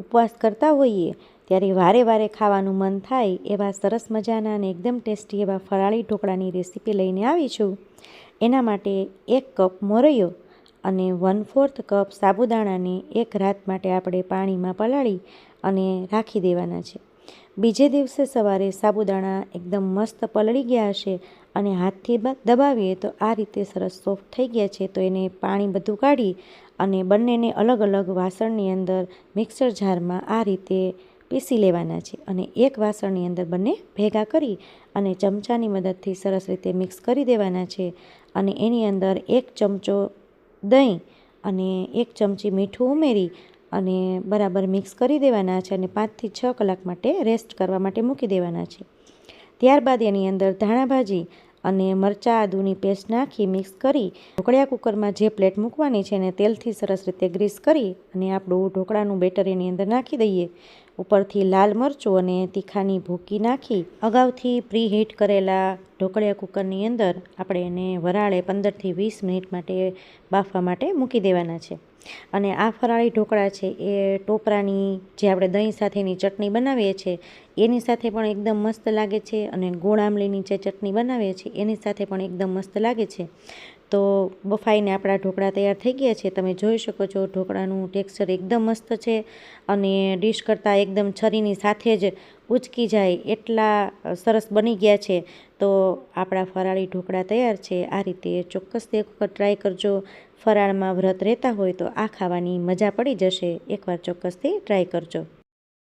ઉપવાસ કરતા હોઈએ ત્યારે વારે વારે ખાવાનું મન થાય એવા સરસ મજાના અને એકદમ ટેસ્ટી એવા ફરાળી ઢોકળાની રેસીપી લઈને આવી છું। એના માટે 1 કપ મોરૈયો અને 1/4 કપ સાબુદાણાને એક રાત માટે આપણે પાણીમાં પલાળી અને રાખી દેવાના છે। બીજે દિવસે સવારે સાબુદાણા એકદમ મસ્ત પલળી ગયા હશે અને હાથથી દબાવીએ તો આ રીતે સરસ સોફ્ટ થઈ ગયા છે। તો એને પાણી બધું કાઢી અને બંનેને અલગ અલગ વાસણની અંદર મિક્સર જારમાં આ રીતે પીસી લેવાના છે અને એક વાસણની અંદર બંને ભેગા કરી અને ચમચાની મદદથી સરસ રીતે મિક્સ કરી દેવાના છે અને એની અંદર 1 ચમચો દહીં અને 1 ચમચી મીઠું ઉમેરી અને બરાબર મિક્સ કરી દેવાના છે અને 5 થી 6 કલાક માટે રેસ્ટ કરવા માટે મૂકી દેવાના છે। ત્યારબાદ એની અંદર ધાણા ભાજી અને મરચાં આદુની પેસ્ટ નાખી મિક્સ કરી ઢોકળિયા કુકરમાં જે પ્લેટ મૂકવાની છે એને તેલથી સરસ રીતે ગ્રીસ કરી અને આપણું ઢોકળાનું બેટર એની અંદર નાખી દઈએ। ઉપરથી લાલ મરચું અને તીખાની ભૂકી નાખી અગાઉથી પ્રી હીટ કરેલા ઢોકળિયા કુકરની અંદર આપણે એને વરાળે 15 થી 20 મિનિટ માટે બાફવા માટે મૂકી દેવાના છે। અને આ ફરાળી ઢોકળા છે એ ટોપરાની જે આપણે દહીં સાથેની ચટણી બનાવીએ છીએ એની સાથે પણ એકદમ મસ્ત લાગે છે અને ગોળ આમલીની જે ચટણી બનાવીએ છીએ એની સાથે પણ એકદમ મસ્ત લાગે છે। તો બફાઈને આપણા ઢોકળા તૈયાર થઈ ગયા છે। તમે જોઈ શકો છો ઢોકળાનું ટેક્સચર એકદમ મસ્ત છે અને ડિશ કરતાં એકદમ છરીની સાથે જ ઉચકી જાય એટલા સરસ બની ગયા છે। તો આપણા ફરાળી ઢોકળા તૈયાર છે। આ રીતે ચોક્કસથી એક વખત ટ્રાય કરજો। ફરાળમાં વ્રત રહેતા હોય તો આ ખાવાની મજા પડી જશે। એકવાર ચોક્કસથી ટ્રાય કરજો।